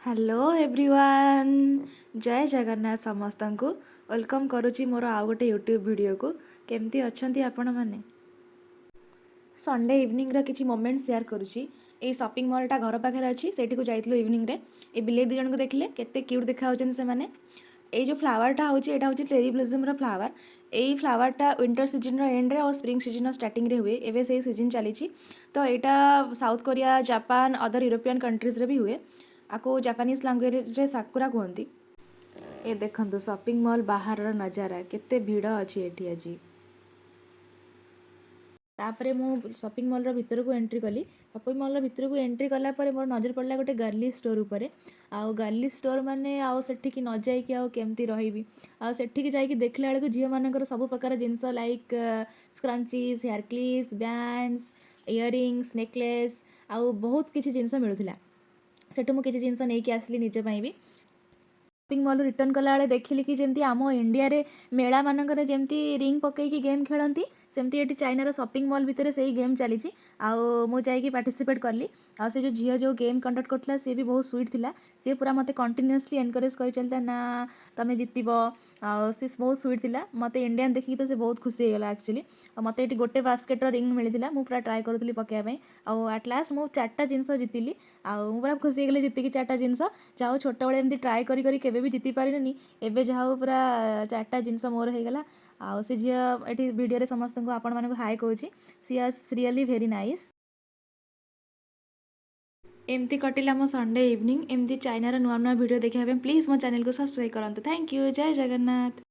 Hello everyone. जय जगन्नाथ समस्त को वेलकम करुच्ची मोर आउ गोटे यूट्यूब वीडियो को। केमती अच्छंती आपण माने? संडे इवनिंग रा किछि मोमेंट शेयर करुच्ची। ए शॉपिंग मॉलटा घर पाखे अच्छी से जाइलु इवनिंग रे। ए बिले दी जन को देखले केते क्यूट देखा होचन से माने। ए जो फ्लावरटा होची एटा होची चेरी ब्लॉसम रा फ्लावर। एई फ्लावरटा विंटर सीजन रा एंड रे और स्प्रिंग सीजन रा स्टार्टिंग रे हुए। एबे से सीजन चलीची तो एटा south Korea Japan other European countries रे भी हुए। आको जापानीज लैंग्वेज रे साकुरा कहती। ए देखंतु शॉपिंग मॉल बाहर नजारा केते भीड़ अच्छी एठी आज। तापरे मु शॉपिंग मॉल भितर को एंट्री कली। शॉपिंग मॉल भितर को एंट्री कला परे मोर नजर पड़ला गोटे गार्ली स्टोर उपरे। आउ गार्ली स्टोर माने आउ सेठी न जाइकी आउ केमती रहिबी। आउ सेठी जाइकी देखला बेलको झियो मानकर सब प्रकार जिंस like scrunchies hair clips bands earrings necklace आउ बहुत किछि जिंस मिलुथिला। सेठु मु किछि जिंस नेकी आसली निज ପାଇଁ भी। शॉपिंग मॉल रिटर्न कला बेले देखिली कि जमती आम इंडिया रे मेला मानकर जमती रिंग पकईकी गेम खेलती सेमती एटी चाइनार शॉपिंग मॉल भितर से ही गेम चली। आउ मु जाइकी पार्टिसिपेट कली। आ से जो झील जो गेम कंडक्ट करथिला सी भी बहुत स्वीट थिला। सी पूरा मते कंटिन्यूअसली एनकरेज कर चलता ना तमे जितब। आ सी बहुत स्वीट थिला। मते इंडियन देखि तो से बहुत खुशी हो गला एक्चुअली। आ मते एटी गोटे बास्केट रिंग मिलिथिला। मु पूरा ट्राई करथली पकेया पई। आ एट लास्ट मु चारटा जिंस जितिली। आ मु पूरा खुशी हो गली जितिकी चारटा जिंस। जाओ छोट बेले एमती ट्राई करी करी केबे भी जीति पारिनी। एबे जाओ पूरा चारटा जिंस मोर हो गला। आ से झियो एटी वीडियो रे समस्त को आपण मानको हाय कहूची। She are really very nice. एमती कटिला मो संडे इवनिंग। एमती चाइनार नुआ नुआ वीडियो देखा प्लीज मो चैनल को सब्सक्राइब करंतु। Thank you. जय जगन्नाथ।